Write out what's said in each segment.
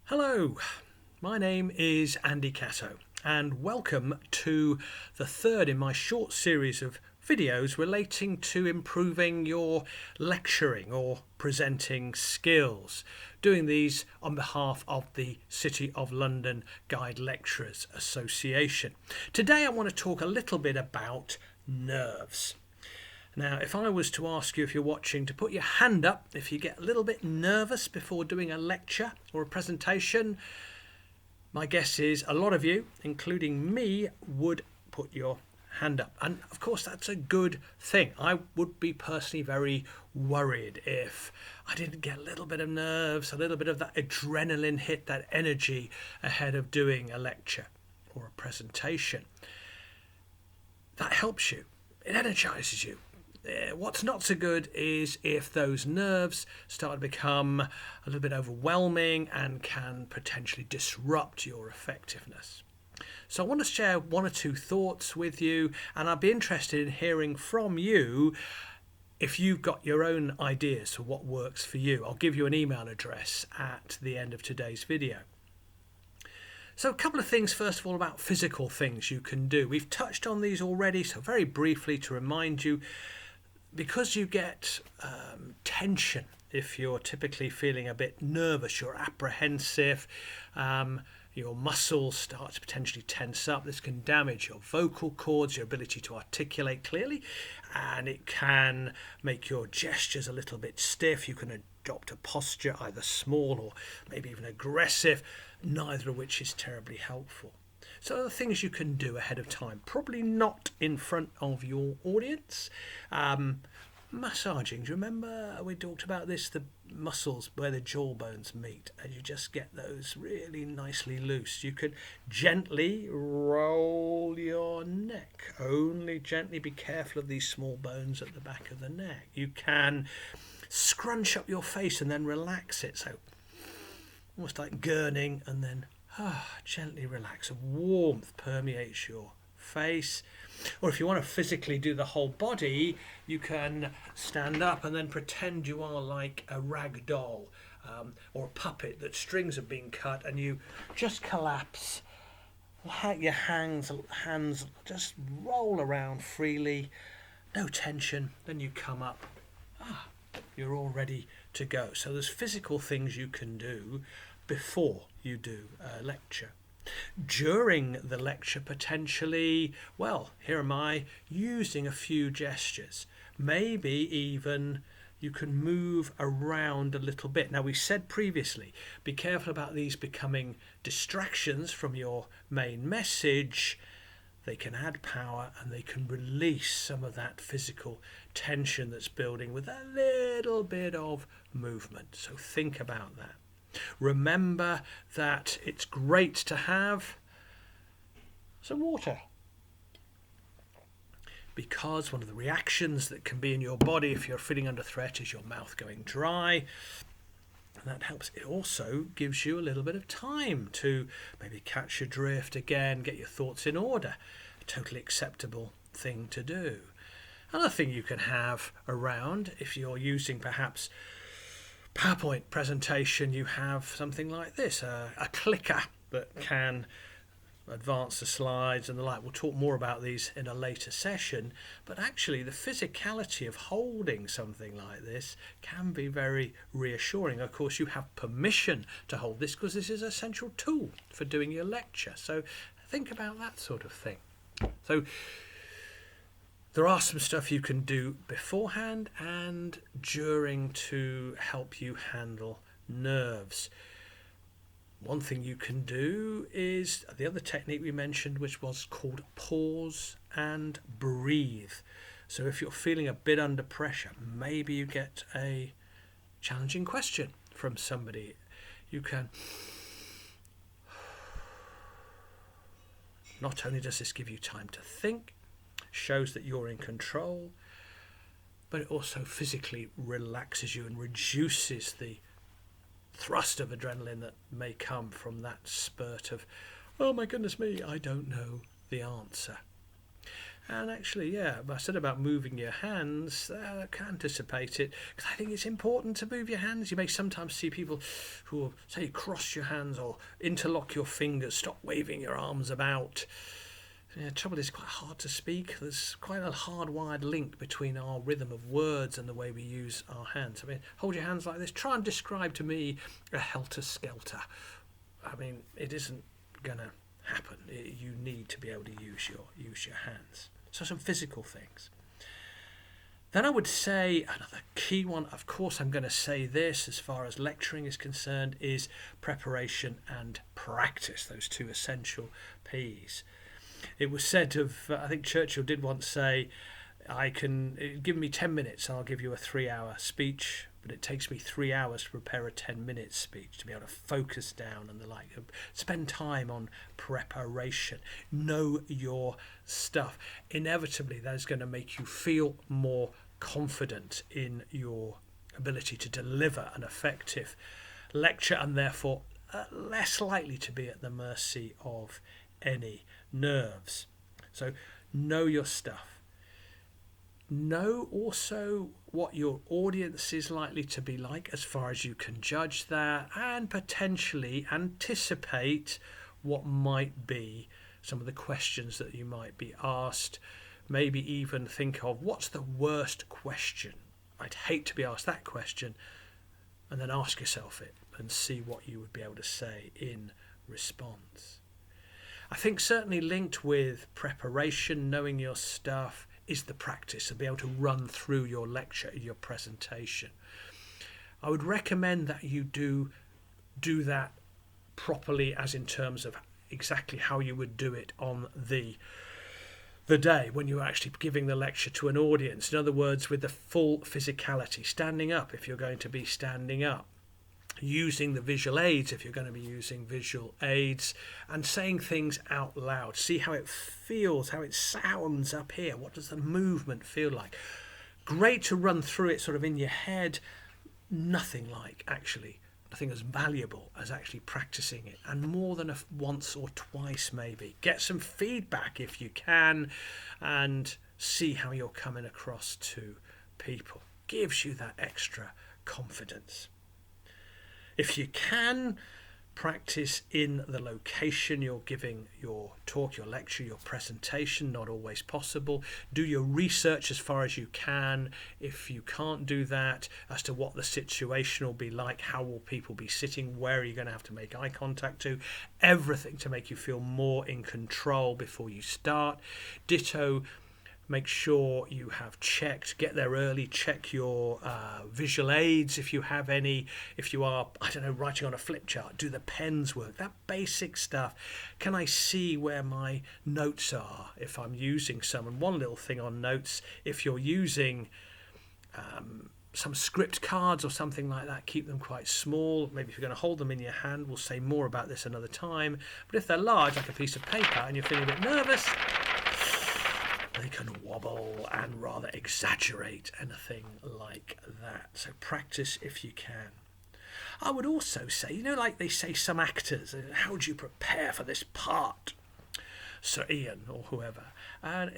Hello, my name is Andy Catto and welcome to the third in my short series of videos relating to improving your lecturing or presenting skills. Doing these on behalf of the City of London Guide Lecturers Association. Today I want to talk a little bit about nerves. Now, if I was to ask you, if you're watching, to put your hand up if you get a little bit nervous before doing a lecture or a presentation, my guess is a lot of you, including me, would put your hand up. And of course, that's a good thing. I would be personally very worried if I didn't get a little bit of nerves, a little bit of that adrenaline hit, that energy ahead of doing a lecture or a presentation. That helps you. It energizes you. What's not so good is if those nerves start to become a little bit overwhelming and can potentially disrupt your effectiveness. So I want to share one or two thoughts with you, and I'd be interested in hearing from you if you've got your own ideas for what works for you. I'll give you an email address at the end of today's video. So a couple of things, first of all, about physical things you can do. We've touched on these already, so very briefly to remind you, because you get tension if you're typically feeling a bit nervous, you're apprehensive, your muscles start to potentially tense up. This can damage your vocal cords, your ability to articulate clearly, and it can make your gestures a little bit stiff. You can adopt a posture either small or maybe even aggressive, neither of which is terribly helpful. So there are things you can do ahead of time, probably not in front of your audience. Massaging, do you remember we talked about this, the muscles where the jawbones meet, and you just get those really nicely loose. You could gently roll your neck, only gently, be careful of these small bones at the back of the neck. You can scrunch up your face and then relax it, so almost like gurning, and then gently relax. A warmth permeates your face. Or if you want to physically do the whole body, you can stand up and then pretend you are like a rag doll or a puppet, that strings have been cut, and you just collapse. Your hands just roll around freely, no tension. Then you come up. You're all ready to go. So there's physical things you can do before you do a lecture. During the lecture, potentially, well, here am I using a few gestures. Maybe even you can move around a little bit. Now, we said previously, be careful about these becoming distractions from your main message. They can add power and they can release some of that physical tension that's building with a little bit of movement. So think about that. Remember that it's great to have some water, because one of the reactions that can be in your body if you're feeling under threat is your mouth going dry, and that helps. It also gives you a little bit of time to maybe catch your drift again, get your thoughts in order. A totally acceptable thing to do. Another thing you can have around, if you're using perhaps PowerPoint presentation, you have something like this, a clicker that can advance the slides and the like. We'll talk more about these in a later session, but actually the physicality of holding something like this can be very reassuring. Of course, you have permission to hold this because this is an essential tool for doing your lecture, so think about that sort of thing. So there are some stuff you can do beforehand and during to help you handle nerves. One thing you can do is the other technique we mentioned, which was called pause and breathe. So if you're feeling a bit under pressure, maybe you get a challenging question from somebody, you can, not only does this give you time to think, shows that you're in control, but it also physically relaxes you and reduces the thrust of adrenaline that may come from that spurt of, oh my goodness me, I don't know the answer. And actually, yeah, I said about moving your hands, I can anticipate it, because I think it's important to move your hands. You may sometimes see people who will say cross your hands or interlock your fingers, stop waving your arms about. Yeah, trouble is quite hard to speak. There's quite a hardwired link between our rhythm of words and the way we use our hands. I mean, hold your hands like this. Try and describe to me a helter-skelter. I mean, it isn't going to happen. You need to be able to use your hands. So some physical things. Then I would say another key one, of course I'm going to say this as far as lecturing is concerned, is preparation and practice, those two essential P's. It was said of, I think Churchill did once say, give me 10 minutes, I'll give you a 3-hour speech, but it takes me 3 hours to prepare a 10-minute speech, to be able to focus down and the like. Spend time on preparation. Know your stuff. Inevitably, that is going to make you feel more confident in your ability to deliver an effective lecture, and therefore less likely to be at the mercy of any nerves. So know your stuff. Know also what your audience is likely to be like as far as you can judge that, and potentially anticipate what might be some of the questions that you might be asked. Maybe even think of what's the worst question. I'd hate to be asked that question, and then ask yourself it and see what you would be able to say in response. I think certainly linked with preparation, knowing your stuff, is the practice of being able to run through your lecture, your presentation. I would recommend that you do that properly, as in terms of exactly how you would do it on the day when you're actually giving the lecture to an audience. In other words, with the full physicality, standing up if you're going to be standing up, using the visual aids if you're going to be using visual aids, and saying things out loud. See how it feels, how it sounds up here. What does the movement feel like? Great to run through it sort of in your head. Nothing as valuable as actually practicing it, and more than once or twice maybe. Get some feedback if you can, and see how you're coming across to people. Gives you that extra confidence. If you can, practice in the location you're giving your talk, your lecture, your presentation. Not always possible. Do your research as far as you can. If you can't do that, as to what the situation will be like, how will people be sitting, where are you going to have to make eye contact to, everything to make you feel more in control before you start. Ditto, make sure you have checked, get there early, check your visual aids if you have any. If you are, writing on a flip chart, do the pens work? That basic stuff. Can I see where my notes are if I'm using some? And one little thing on notes, if you're using some script cards or something like that, keep them quite small. Maybe if you're going to hold them in your hand, we'll say more about this another time. But if they're large, like a piece of paper, and you're feeling a bit nervous, they can wobble and rather exaggerate anything like that. So practice if you can. I would also say, like they say some actors, how do you prepare for this part? Sir Ian or whoever. And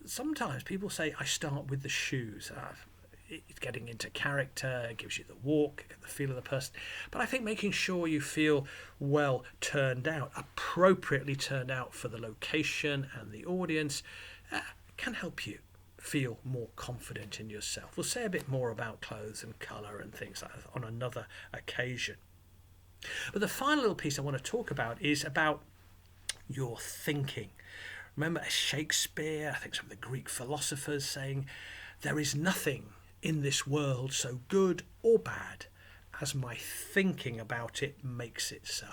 sometimes people say, I start with the shoes. It's getting into character, it gives you the walk, the feel of the person. But I think making sure you feel well turned out, appropriately turned out for the location and the audience, can help you feel more confident in yourself. We'll say a bit more about clothes and colour and things like that on another occasion. But the final little piece I want to talk about is about your thinking. Remember Shakespeare, I think some of the Greek philosophers, saying, there is nothing in this world so good or bad as my thinking about it makes it so.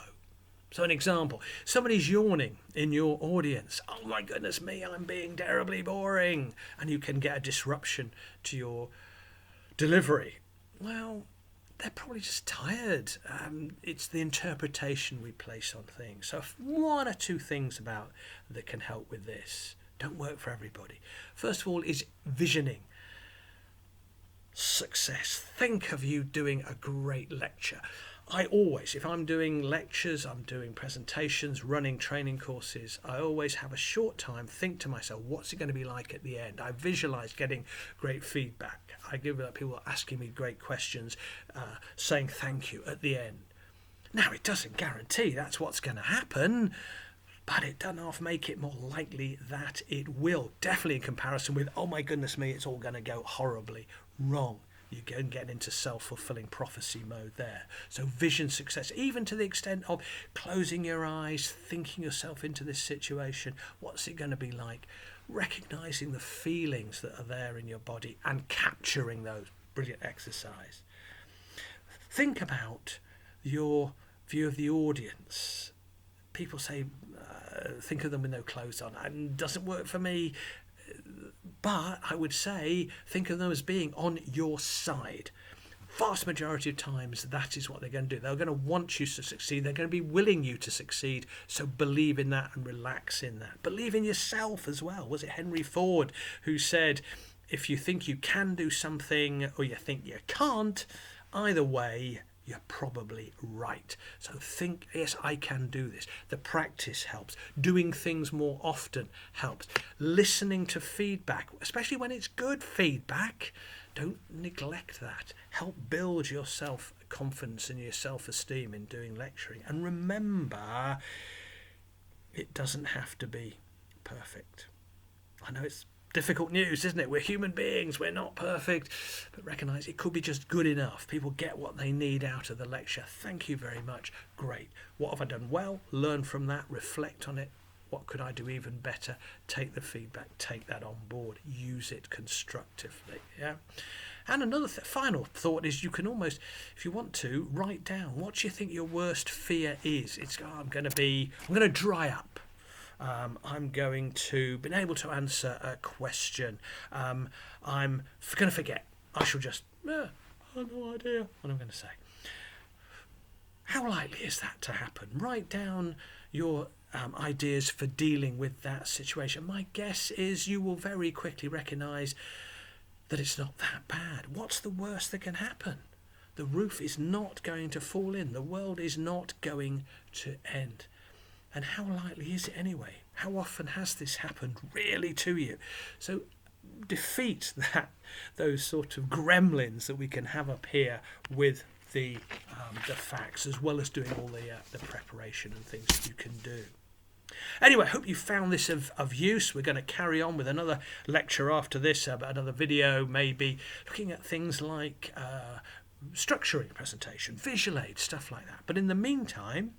So an example, somebody's yawning in your audience. Oh my goodness me, I'm being terribly boring. And you can get a disruption to your delivery. Well, they're probably just tired. It's the interpretation we place on things. So one or two things about that can help with this. Don't work for everybody. First of all is visioning. success. Think of you doing a great lecture. I always, if I'm doing lectures, I'm doing presentations, running training courses, I always have a short time, think to myself, what's it going to be like at the end? I visualize getting great feedback. I give up people asking me great questions, saying thank you at the end. Now, it doesn't guarantee that's what's going to happen, but it does not make it more likely that it will. Definitely in comparison with, oh my goodness me, it's all going to go horribly wrong. You can get into self-fulfilling prophecy mode there. So vision success, even to the extent of closing your eyes, thinking yourself into this situation. What's it going to be like? Recognizing the feelings that are there in your body and capturing those. Brilliant exercise. Think about your view of the audience. People say, think of them with no clothes on. And doesn't work for me. But I would say, think of them as being on your side. Vast majority of times, that is what they're going to do. They're going to want you to succeed. They're going to be willing you to succeed. So believe in that and relax in that. Believe in yourself as well. Was it Henry Ford who said, if you think you can do something or you think you can't, either way, you're probably right. So think, yes, I can do this. The practice helps. Doing things more often helps. Listening to feedback, especially when it's good feedback, don't neglect that. Help build your self-confidence and your self-esteem in doing lecturing. And remember, it doesn't have to be perfect. I know it's difficult news, isn't it? We're human beings, we're not perfect, but recognise it could be just good enough. People get what they need out of the lecture. Thank you very much. Great. What have I done well? Learn from that, reflect on it. What could I do even better? Take the feedback, take that on board, use it constructively. Yeah. And another final thought is you can almost, if you want to, write down what do you think your worst fear is. It's I'm going to dry up. I'm going to be able to answer a question. I'm going to forget. I shall just, I have no idea what I'm going to say. How likely is that to happen? Write down your ideas for dealing with that situation. My guess is you will very quickly recognise that it's not that bad. What's the worst that can happen? The roof is not going to fall in. The world is not going to end. And how likely is it anyway? How often has this happened really to you? So defeat those sort of gremlins that we can have up here with the facts, as well as doing all the preparation and things that you can do. Anyway, I hope you found this of use. We're going to carry on with another lecture after this, another video, maybe looking at things like structuring a presentation, visual aids, stuff like that. But in the meantime,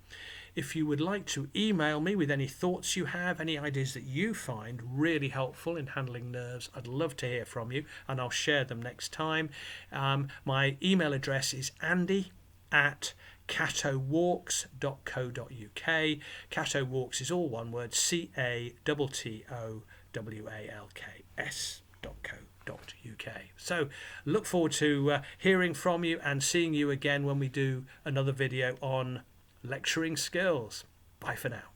if you would like to email me with any thoughts you have, any ideas that you find really helpful in handling nerves, I'd love to hear from you, and I'll share them next time. My email address is andy@cattowalks.co.uk. CattoWalks is all one word, CattoWalks.co.uk. So look forward to hearing from you and seeing you again when we do another video on lecturing skills. Bye for now.